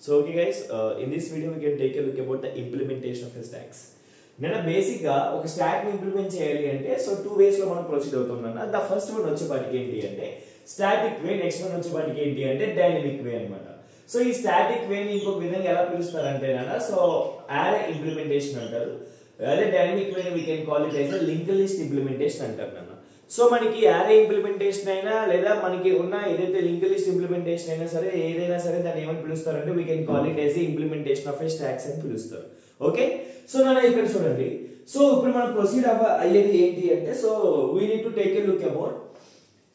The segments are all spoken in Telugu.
So okay guys, in this video we can take a look about the implementation of a stacks. నేను బేసిక్ గా ఒక స్టాక్ ని ఇంప్లిమెంట్ చేయాలి అంటే సో టూ వేస్ లో మనం ప్రొసీడ్ అవుతున్నాం. ద ఫస్ట్ వన్ వచ్చేపాటికి ఏంటి అంటే స్టాటిక్ వే, నెక్స్ట్ వన్ వచ్చేపాటికి ఏంటి అంటే డైనమిక్ వే అన్నమాట. సో ఈ స్టాటిక్ వే ని ఇంకొక విధంగా ఎలా పిలుస్తారంటే సో అరే ఇంప్లిమెంటేషన్ అంటారు. అదే డైనమిక్ వే ని we can call it as a linked list implementation అంటారు నాన్న. సో మనకి అరే ఇంప్లిమెంటేషన్ అయినా లేదా మనకి ఉన్న ఏదైతే లింక్డ్ లిస్ట్ ఇంప్లిమెంటేషన్ అయినా సరే ఏదైనా సరే దాన్ని ఏమని పిలుస్తారంటే we can call it as a implementation of a stacks అని పిలుస్తారు. ఓకే, సో నాన్న ఇక్కడ చూడండి. సో ఇప్పుడు మనం ప్రొసీడ్ అయ్యేది ఏంటి అంటే so we need to take a look about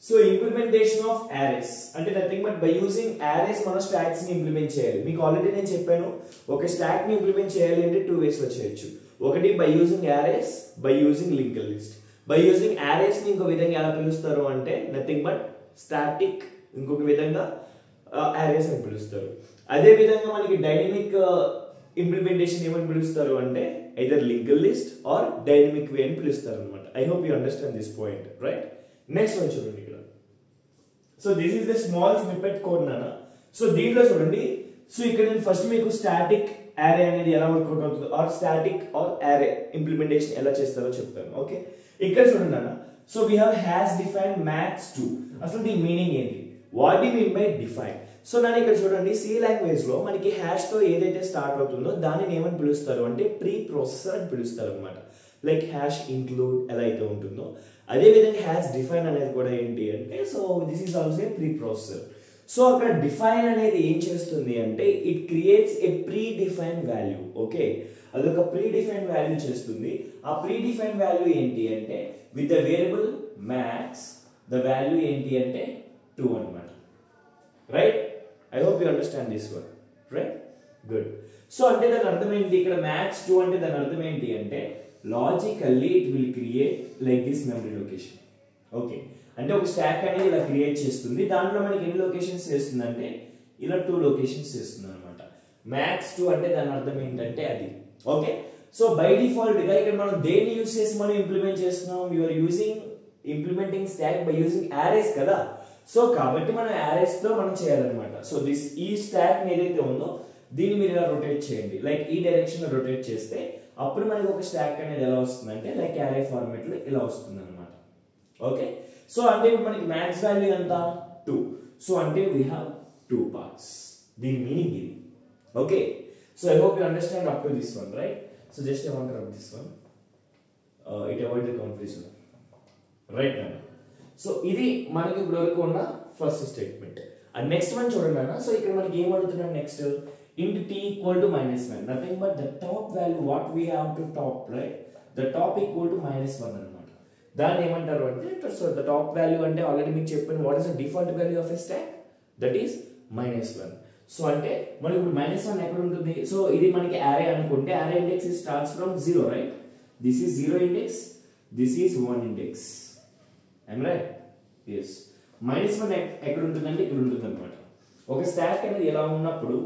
so implementation of arrays అంటే nothing but by using arrays మనం స్టాక్స్ ని ఇంప్లిమెంట్ చేయాలి. మీకు ఆల్రెడీ నేను చెప్పాను ఒక స్టాక్ ని ఇంప్లిమెంట్ చేయాలి అంటే టూ వేస్ లో చేయొచ్చు. ఒకటి by using arrays, by using linked list. By using arrays ని ఇంకో విధంగా ఎలా పిలుస్తారు అంటే నథింగ్ బట్ స్టాటిక్, ఇంకొక విధంగా అరేస్ అని పిలుస్తారు. అదే విధంగా మనకి డైనమిక్ ఇంప్లిమెంటేషన్ ఏమని పిలుస్తారు అంటే either linked list or dynamic way అని పిలుస్తారు అనమాట. I hope you understand this point, right? Next one చూడండి ఇక్కడ. So this is the small snippet code నాన్న. సో దీంట్లో చూడండి, సో ఇక్కడ నేను ఫస్ట్ మీకు స్టాటిక్ అరే అనేది ఎలా వర్కౌట్ అవుతుందో ఆర్ స్టాటిక్ ఆర్ అరే ఇంప్లిమెంటేషన్ ఎలా చేస్తారో చెప్తాను. ఓకే, ఇక్కడ చూడండి అన్న. So we have has define maths 2. అసలు దీని మీనింగ్ ఏంటి? What do you mean by define? So నేను ఇక్కడ చూడండి సి లాంగ్వేజ్ లో మనకి హ్యాష్ తో ఏదైతే స్టార్ట్ అవుతుందో దానిని ఏమని పిలుస్తారు అంటే ప్రీ ప్రాసెసర్ అని పిలుస్తారు అనమాట. లైక్ హ్యాష్ ఇంక్లూడ్ ఎలా అయితే ఉంటుందో అదే విధంగా హ్యాష్ డిఫైన్ అనేది కూడా ఏంటి అంటే so this is also a pre processor. So అక్కడ డిఫైన్ అనేది ఏం చేస్తుంది అంటే it creates a pre define value. Okay, అదొక ప్రీ డిఫైన్ వాల్యూ చేస్తుంది. ఆ ప్రీ డిఫైన్ వాల్యూ ఏంటి అంటే with the variable max the value ఏంటి అంటే 2 అన్నమాట. Right? I hope you understand this one, right? Good. So అంటే దాని అర్థం ఏంటి? ఇక్కడ మ్యాక్స్ 2 అంటే దాని అర్థం ఏంటి అంటే logically it will create like this memory location. Okay, అంటే ఒక స్టాక్ అనేది ఇలా క్రియేట్ చేస్తుంది. దాంట్లో మనకి ఎన్ని లొకేషన్స్ చేస్తుంది అంటే ఇలా 2 లొకేషన్స్ చేస్తుంది అనమాట. మ్యాక్స్ 2 అంటే దాని అర్థం ఏంటంటే అది. ఓకే, సో బై డిఫాల్ట్ గా ఇక్కడ మనం దేన్ని యూజ్ చేసి మనం ఇంప్లిమెంట్ చేస్తున్నాం? You're using implementing stack by using arrays కదా. సో కాబట్టి మనం అరేస్ తో మనం చేయాలన్నమాట. సో ఈ స్టాక్ ఏదైతే ఉందో దీన్ని మీరు ఇలా రొటేట్ చేయండి, లైక్ ఈ డైరెక్షన్ లో రొటేట్ చేస్తే అప్పుడు మనకి ఒక స్టాక్ అనేది ఎలా వస్తుందంటే లైక్ అరే ఫార్మాట్ లో ఇలా వస్తుంది అనమాట. ఓకే, సో అంటే ఇప్పుడు మనకి మ్యాక్స్ వాల్యూ ఎంత? 2. సో అంటే వీ హ్యావ్ 2 పార్ట్స్. దీని మీనింగ్ ఇది. Okay, so I hope you understand up to this one, right? So just I want to rub this one. It avoid the confusion, right నాన్న? సో ఇది మనకి ఇప్పుడు వరకు ఉన్న first statement. And next one చూడండి నాన్న. సో ఇక్కడ మనకి ఏం అడుగుతున్నాడు next? int t equal to -1, nothing but the top value what we have to top, right? The top equal to -1 అన్నమాట. దాన్ని ఏమంటారు అంటే సో the top value అంటే ఆల్రెడీ మీకు చెప్పాను what is the default value of a stack, that is -1. So అంటే మనకి ఇప్పుడు -1 ఎక్కడ ఉంటుంది? సో ఇది మనకి array అనుకుంటే array index starts from 0, right? This is 0 index, this is 1 index. Am I right? Yes. -1 ఎక్కడ ఉంటుందంటే ఇక్కడ ఉంటుంది అన్నమాట. ఒక స్టాక్ అనేది ఎలా ఉన్నప్పుడు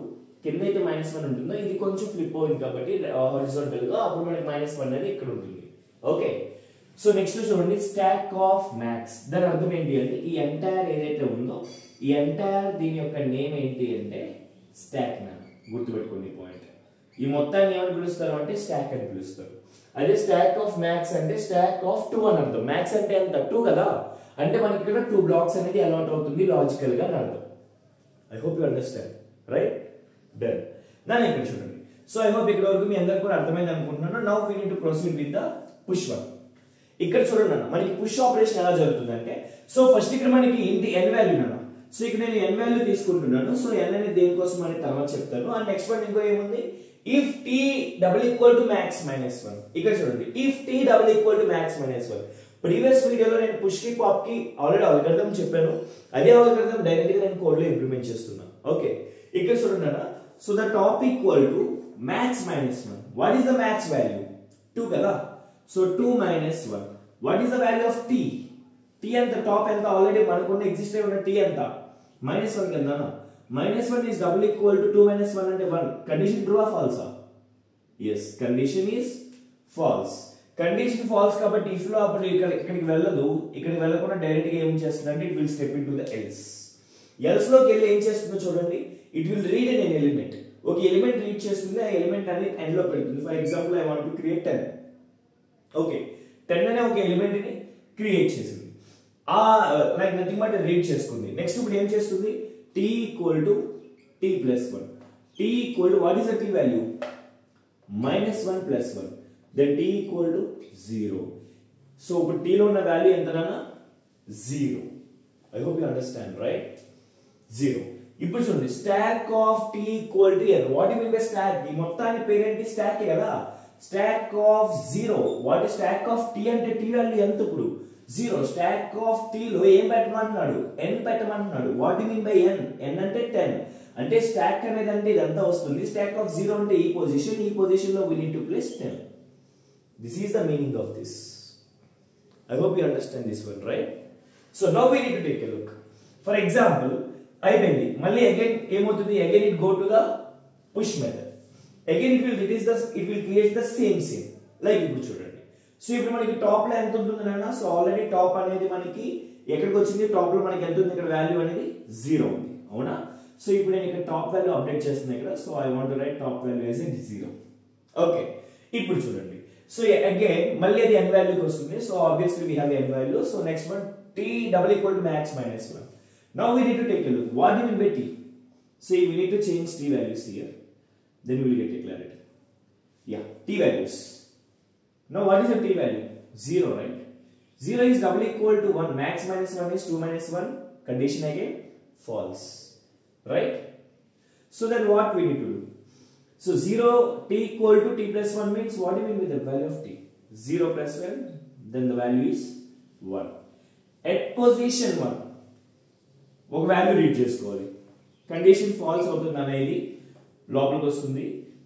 కింద అయితే -1 ఉంటుందో ఇది కొంచెం ఫ్లిప్ అవుతుంది కాబట్టి హారిజాంటల్ గా అప్పుడు మనకి -1 అనేది ఇక్కడ ఉంటుంది. ఓకే, సో నెక్స్ట్ చూడండి స్టాక్ ఆఫ్ మ్యాక్స్. దాని అర్థం ఏంటి అంటే ఈ ఎంటైర్ ఏదైతే ఉందో ఈ ఎంటైర్ దీని యొక్క నేమ్ ఏంటి అంటే స్టాక్. నా గుర్తుపెట్టుకోండి పాయింట్. ఈ మొత్తాన్ని ఏమని పిలుస్తారు అంటే స్టాక్ అని పిలుస్తారు. అదే స్టాక్ ఆఫ్ మ్యాక్స్ అంటే స్టాక్ ఆఫ్ 2 అని అర్థం. మ్యాక్స్ అంటే ఎంత? 2 కదా. అంటే మనకి ఇక్కడ 2 బ్లాక్స్ అనేది అలాట్ అవుతుంది లాజికల్ గా అని అర్థం. I hope you understand, right? Done. దాని ఇక్కడ చూడండి. సో ఐ హోప్ ఇక్కడ వరకు మీ అందరికీ కూడా అర్థమైంది అనుకుంటున్నాను. Now we need to proceed with the push one. ఇక్కడ చూడండి అన్న, మనకి పుష్ ఆపరేషన్ ఎలా జరుగుతుందంటే సో ఫస్ట్ ఇక్కడ మనకి ఇంటి n వాల్యూ అన్న. సో ఇక్కడ నేను n వాల్యూ తీసుకుంటున్నాను. సో n అనేది దేనికోసం అని తర్వాత చెప్తాను. అండ్ నెక్స్ట్ వన్ ఇంకో ఏముంది? If t double equal to max -1. ఇక్కడ చూడండి if t double equal to max -1. Previous వీడియోలో నేను పుష్ కి పాప్ కి ఆల్రెడీ అల్గోరిథం చెప్పాను. అదే అల్గోరిథం డైరెక్ట్ గా నేను కోడ్ లో ఇంప్లిమెంట్ చేస్తున్నాను. ఓకే, ఇక్కడ చూడండి అన్న. So the top equal to max -1. What is the max value? 2 kada. So 2 minus 1. What is the value of t? T and the top and the already manakunna exist ayi unna t anta -1 kada na. -1 is double equal to 2 minus 1 and 1. Condition true or false? Yes, condition is false. Condition false kabatti if lo appudu ikkadiki velladu, ikkadiki vellakunda direct ga em chestundante it will step into the else. Else లోకి వెళ్ళి ఏం చేస్తుందో చూడండి, it will read an element. ఒక ఎలిమెంట్ రీడ్ చేస్తుంది, ఆ ఎలిమెంట్ అనేది ఎండ్ లో పెడుతుంది. For example I want to create 10. Okay, 10 అనే ఒక ఎలిమెంట్ ని క్రియేట్ చేసింది. ఆ లైక్ నథింగ్ బట్ రీడ్ చేసుకుంది. నెక్స్ట్ ఇప్పుడు ఏం చేస్తుంది, t equal to t plus 1. t equal to what is the t value, -1 plus 1. Then t equal to 0. So ఇప్పుడు t లో ఉన్న వాల్యూ ఎంతనా, 0. I hope you understand, right? 0. ఇప్పుడు చూడండి, stack of t equal to n. What you mean by stack? ఈ మొత్తాన్ని పేరేంటి, స్టాక్ కదా. Stack of 0. What is stack of t అంటే t వాల్యూ ఎంత ఇప్పుడు, 0. స్టాక్ ఆఫ్ t లో ఏం పెట్టమంటున్నాడు, n పెట్టమంటున్నాడు. What you mean by n? n అంటే 10. అంటే స్టాక్ అనేది అంటే ఇదంతా వస్తుంది. స్టాక్ ఆఫ్ 0 అంటే ఈ పొజిషన్ లో we need to place 10. This is the meaning of this. I hope you understand this one, right? So now we need to take a look. For example, అయిపోయింది. మళ్ళీ అగైన్ ఏమవుతుంది, again it go to the push method. Again it will create the same scene. Like ఇప్పుడు చూడండి, సో ఇప్పుడు మనకి టాప్ లో ఎంత ఉంటుంది నాన్న, సో ఆల్రెడీ టాప్ అనేది మనకి ఎక్కడికి వచ్చింది, టాప్ లో మనకి ఎంత ఉంది, ఇక్కడ వాల్యూ అనేది 0 ఉంది, అవునా? సో ఇప్పుడు నేను ఇక్కడ టాప్ వాల్యూ అప్డేట్ చేస్తున్నాను ఇక్కడ. So I want to write top value as 0. Okay, ఇప్పుడు చూడండి, సో అగైన్ మళ్ళీ అది n వాల్యూకి వస్తుంది. So obviously we have n value. So next one t double equal to max minus 1. Now we need to take a look. What do you mean by t? See, we need to change t values here. Then we will get a clarity. Yeah, t values. Now what is the t value? 0, right? 0 is double equal to 1. Max minus 1 is 2 minus 1. Condition again, false. Right? So then what we need to do? So 0, t equal to t plus 1 means what do you mean with the value of t? 0 plus 1, then the value is 1. At position 1, ఒక వాల్యూ రీడ్ చేసుకోవాలి. కండిషన్ ఫాల్స్ అవుతుంది అనేది లోపలికి వస్తుంది.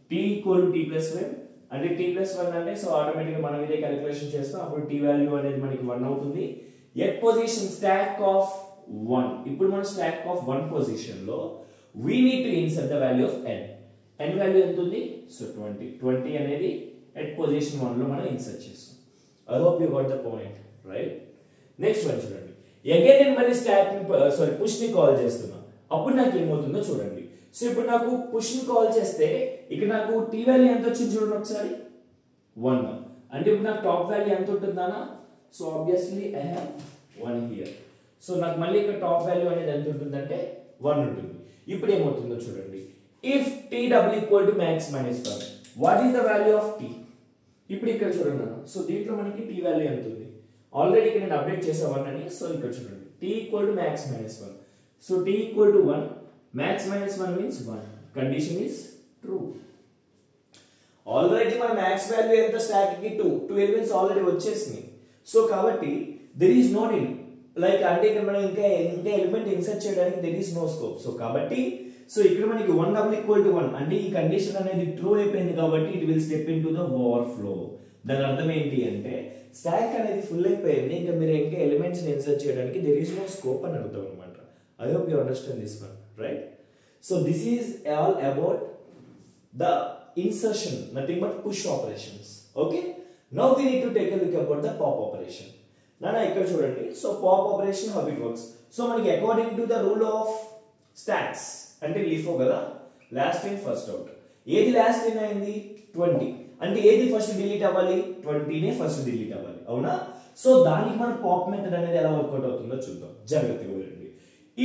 t equal to t plus 1 అంటే t ప్లస్ 1 అంటే సో ఆటోమేటిక్గా మనం ఇదే క్యాలిక్యులేషన్ చేస్తాం. అప్పుడు t వాల్యూ అనేది మనకి 1 అవుతుంది. At position stock of 1. ఇప్పుడు మన స్టాక్ ఆఫ్ 1 పొజిషన్ లో we need to insert the value of n. n value ఎంత ఉంది, సో 20 అనేది ఎట్ పొజిషన్ 1 లో మనం ఇన్సర్ట్ చేస్తాం. I hope you got the point, right? Next one చూడండి, అగైన్ నేను మళ్ళీ పుష్ ని కాల్ చేస్తున్నా. అప్పుడు నాకు ఏమవుతుందో చూడండి. సో ఇప్పుడు నాకు పుష్ ని కాల్ చేస్తే ఇక్కడ నాకు t వాల్యూ ఎంత వచ్చింది చూడండి ఒకసారి, 1. అంటే ఇప్పుడు నాకు టాప్ వాల్యూ ఎంత ఉంటుందానా, so obviously I have 1 here. So నాకు మళ్ళీ ఇక్కడ టాప్ వాల్యూ అనేది ఎంత ఉంటుందంటే 1 ఉంటుంది. ఇప్పుడు ఏమవుతుందో చూడండి, if t double equal to max minus 1, what is the value of t? ఇప్పుడు ఇక్కడ చూడండి, సో దీంట్లో మనకి t వాల్యూ ఎంత ఉంది, ఆల్రెడీ ఇక్కడ నేను అప్డేట్ చేసా 1 అని. సో ఇక్కడ చూడండి, t equal to max minus 1. So t equal to 1, max minus 1 means 1. Condition is true. Already మన max వాల్యూ ఎంత స్టాక్ కి 2 ఎలిమెంట్స్ ఆల్రెడీ వచ్చేసినాయి. సో కాబట్టి there is no need, like అంటే ఇక్కడ మనం ఇంకా ఎలిమెంట్ ఇన్సర్ట్ చేయడానికి there is no scope. So కాబట్టి సో ఇక్కడ మనకి 1 డబుల్ ఈక్వల్ టు 1 అంటే ఈ కండిషన్ అనేది ట్రూ అయిపోయింది కాబట్టి it will step into the overflow. దాని అర్థం ఏంటి అంటే స్టాక్ అనేది ఫుల్ అయిపోయింది, ఇంకా మీరు ఇంకా ఎలిమెంట్స్ ఇన్సర్ట్ చేయడానికి there is no scope అని అర్థం అన్నమాట. I hope you understand this one, right? So this is all about the insertion, nothing but push operations. Okay, now we need to take a look about the pop operation. నానా ఇక్కడ చూడండి, so pop operation how it works. So మనకి according to the rule of stacks అంటే లీఫో కదా, లాస్ట్ ఇన్ ఫస్ట్ అవుట్. ఏది లాస్ట్ ఇన్ అయింది, 20. అంటే ఏది ఫస్ట్ డిలీట్ అవ్వాలి, 20 నే ఫస్ట్ డిలీట్ అవ్వాలి, అవునా? సో దానికి మన పాప్ మెథడ్ అనేది ఎలా వర్కౌట్ అవుతుందో చూద్దాం, జాగ్రత్తగా వినండి.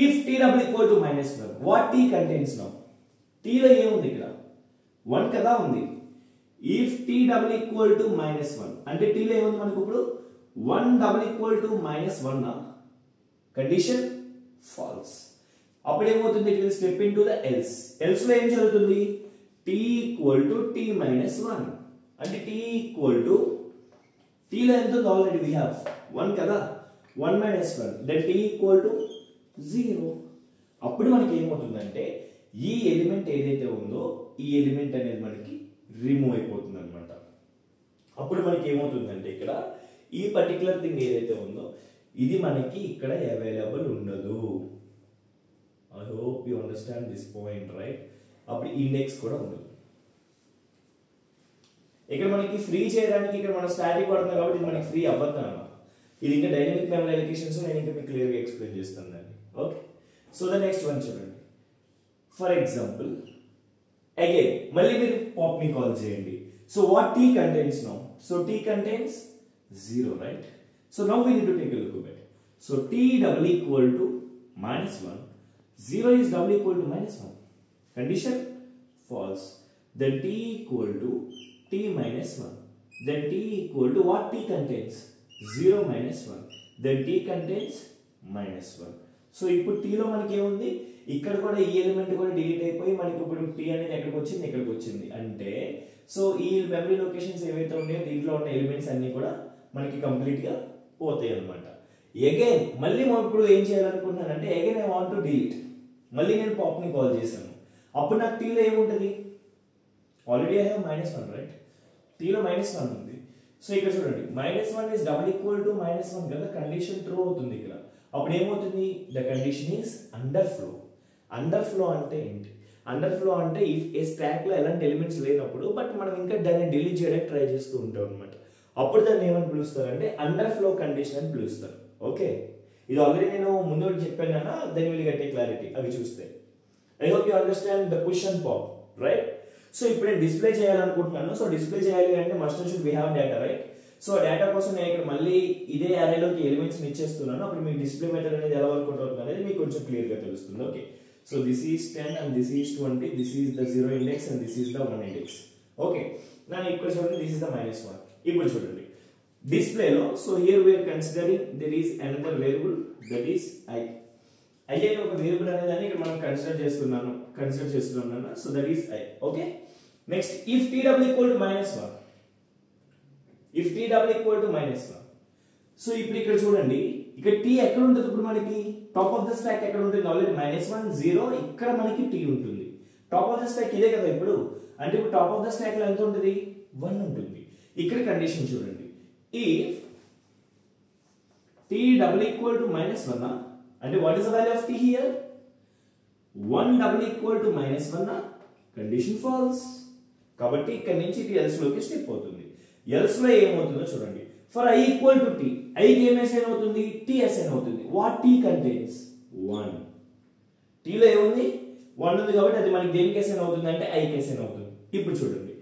If t double equal to -1, what t contains now? t లో ఏముంది, ఇక్కడ 1 కదా ఉంది. If t double equal to -1 అంటే t లో ఏముంది మనకు ఇప్పుడు 1 డబుల్ ఈక్వల్ టు -1 నా కండిషన్ ఫాల్స్. అప్పుడు ఏమవుతుంది, it will step into the else. Else లో ఏం జరుగుతుంది, t equal to t minus 1 అంటే t ఈక్వల్ టు t లో ఎంత ఉంది, ఆల్రెడీ వి హావ్ 1 కదా, 1 minus 1 then t equal to 0. అప్పుడు మనకి ఏమవుతుందంటే ఈ ఎలిమెంట్ ఏదైతే ఉందో ఈ ఎలిమెంట్ అనేది మనకి రిమూవ్ అయిపోతుంది అనమాట. అప్పుడు మనకి ఏమవుతుందంటే ఇక్కడ ఈ పర్టికులర్ థింగ్ ఏదైతే ఉందో ఇది మనకి ఇక్కడ అవైలబుల్ ఉండదు. I hope you understand this point, right? అప్పుడు ఇండెక్స్ కూడా ఉండదు. ఇక్కడ మనకి ఫ్రీ చేయడానికి ఇక్కడ మనం స్టాటిక్ వాడుతున్నాం కాబట్టి ఇది మనకి ఫ్రీ అవ్వదు అన్నమాట. ఇది ఇంకా డైనమిక్ మెమరీ అలొకేషన్స్ నేను ఇంకా మీకు క్లియర్గా ఎక్స్ప్లెయిన్ చేస్తాను దాన్ని. Okay, so the next one చూడండి. ఫర్ ఎగ్జాంపుల్ అగైన్ మళ్ళీ మీరు పాప్ ని కాల్ చేయండి. So what t contains now? So t contains 0, right? So now we need to take a look at it. So t double equal to -1, 0 is double equal to -1. Condition false. Then t equal to t minus 1. Then t equal to what t contains? 0 minus 1. Then t contains -1. So ఇప్పుడు t లో మనకి ఏముంది, ఇక్కడ కూడా ఈ ఎలిమెంట్ కూడా డిలీట్ అయిపోయి మనకి ఇప్పుడు t అనేది ఎక్కడికి వచ్చింది, ఇక్కడికి వచ్చింది. అంటే సో ఈ మెమరీ లొకేషన్స్ ఏవైతే ఉన్నాయో దీంట్లో ఉన్న ఎలిమెంట్స్ అన్ని కూడా మనకి కంప్లీట్ గా పోతాయి అన్నమాట. అగైన్ మళ్ళీ మనం ఇప్పుడు ఏం చేయాలనుకుంటున్నానంటే again I want to delete. మళ్ళీ నేను పాప్ ని కాల్ చేశాను. అప్పుడు నాకు t లో ఏముంటది, already I have -1, right? t లో -1 ఉంది. సో ఇక్కడ చూడండి -1 ఇస్ డబుల్ ఈక్వల్ టు -1 కదా, కండిషన్ ట్రూ అవుతుంది ఇక్కడ. అప్పుడు ఏమవుతుంది, the condition is under flow. Under flow అంటే ఏంటి? అండర్ ఫ్లో అంటే ఇఫ్ ఏ స్టాక్ లో ఎలాంటి ఎలిమెంట్స్ లేనప్పుడు బట్ మనం ఇంకా దాన్ని డిలీట్ చేయడానికి ట్రై చేస్తూ ఉంటాం అనమాట. అప్పుడు దాన్ని ఏమని పిలుస్తారంటే అండర్ ఫ్లో కండిషన్ అని పిలుస్తారు. ఓకే, ఇది ఆల్రెడీ నేను ముందు చెప్పాను కదా, then will get a clarity అవి చూస్తే. I hope you understand the push and pop, right? So ఇప్పుడు నేను డిస్ప్లే చేయాలనుకుంటున్నాను. సో డిస్ప్లే చేయాలి అంటే must and should we have data, right? So data కోసం నేను ఇక్కడ మళ్ళీ ఇదే అరేలోకి ఎలిమెంట్స్ ఇచ్చేస్తున్నాను. అప్పుడు మీకు డిస్ప్లే మెథడ్ అనేది ఎలా వర్క్ అవుతుంది అనేది మీకు కొంచెం క్లియర్ గా తెలుస్తుంది. Okay, so this is 10 and this is 20, this is the 0 index and this is the 1 index. Okay, నేను ఇక్కడ చూడండి దిస్ ఈస్ ద -1. ఇప్పుడు చూడండి డిస్ప్లే లో, so here we are considering there is another variable that is i. i అనే ఒక వేరియబుల్ అనేదాన్ని ఇక్కడ మనం కన్సిడర్ చేస్తున్నాను. So that is i. Okay, next if t double equal to -1, if t double equal to -1, so ఇప్పుడు ఇక్కడ చూడండి ఇక్కడ t ఎక్కడ ఉంటుంది, ఇప్పుడు మనకి టాప్ ఆఫ్ ద స్టాక్ ఎక్కడ ఉంటుంది, ఆల్రెడీ -1 0, ఇక్కడ మనకి t ఉంటుంది. టాప్ ఆఫ్ ద స్టాక్ ఇదే కదా ఇప్పుడు, అంటే ఇప్పుడు టాప్ ఆఫ్ ద స్టాక్ లో ఎంత ఉంటుంది, 1 ఉంటుంది. ఇక్కడ కండిషన్ చూడండి, if t double equal to -1, అంటే what is the value of t here, 1 double equal to -1, condition false. కాబట్టి ఇక్కడ నుంచి ఇది ఎల్స్ లోకి స్టెప్ అవుతుంది. ఎల్స్ లో ఏమవుతుందో చూడండి, for i equal to t, i కి ఏం అసైన్ అవుతుంది, t అసైన్ అవుతుంది. వాట్ t కంటైన్స్ 1, t లో ఏముంది 1 ఉంది కాబట్టి అది మనకి దేనికి అసైన్ అవుతుంది అంటే i కి అసైన్ అవుతుంది. ఇప్పుడు చూడండి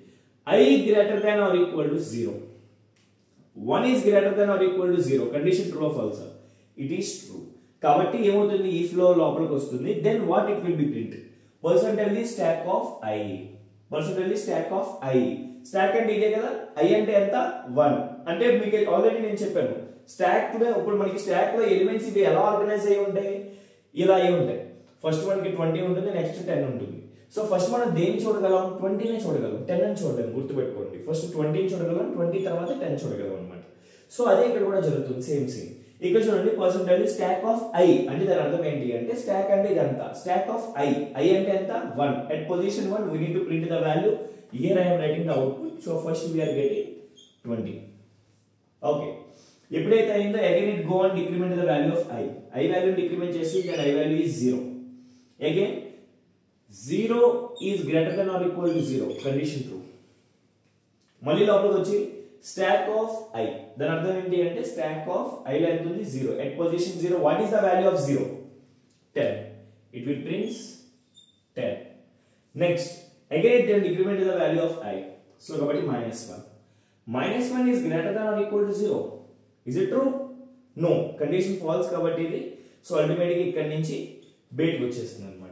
i greater than or equal to 0, 1 is greater than or equal to 0, condition true or false, it is true. కాబట్టి ఏమవుతుంది, ఈ ఫ్లో లోపలికి వస్తుంది. Then what it will be print, percentile stack of i, percentile stack of i. Stack అంటే ఇదే కదా, i అంటే ఎంత 1. అంటే మీకు ఆల్రెడీ నేను చెప్పాను స్టాక్ లో, ఇప్పుడు మనకి స్టాక్ లో ఎలిమెంట్స్ ఇవి ఎలా ఆర్గనైజ్ అయ్యి ఉంటాయి, ఇలా అయి ఉంటాయి. ఫస్ట్ మనకి 20 ఉంటుంది, నెక్స్ట్ 10 ఉంటుంది. సో ఫస్ట్ మనం దేన్ని చూడగలం, 20 నే చూడగలం, 10 అని చూడలేం. గుర్తుపెట్టుకోండి, ఫస్ట్ 20 చూడగలం, 20 తర్వాత 10 చూడగలం అనమాట. సో అదే ఇక్కడ కూడా జరుగుతుంది, సేమ్. ఇక్కడ చూడండి పర్సెంటైల్ స్టాక్ ఆఫ్ i అంటే దాని అర్థం ఏంటి అంటే స్టాక్ అంటే ఇదంతా స్టాక్ ఆఫ్ i అంటే ఎంత 1. at position 1 we need to print the value. Here I am writing the output. So first we are getting 20. Okay, ఎప్పుడైతే అయిందో again it go and decrement the value of i value decrement చేసి then i value is 0. again 0 is greater than or equal to 0, condition true. మళ్ళీ లోపలికి వచ్చి స్టాక్ ఆఫ్ i, దాని అర్థం ఏంటి అంటే స్టాక్ ఆఫ్ i లో ఎంత ఉంది 0. at position 0 what is the value of 0, 10. it will prints 10. next again it will decrement the value of i. so కాబట్టి -1. -1 is greater than or equal to 0. is it true? no, condition false కాబట్టి ఇది. సో అల్టిమేట్గా ఇక్కడ నుంచి బయటకు వచ్చేస్తుంది అనమాట.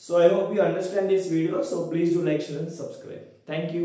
So I hope you understand this video. So please do like, share and subscribe. Thank you.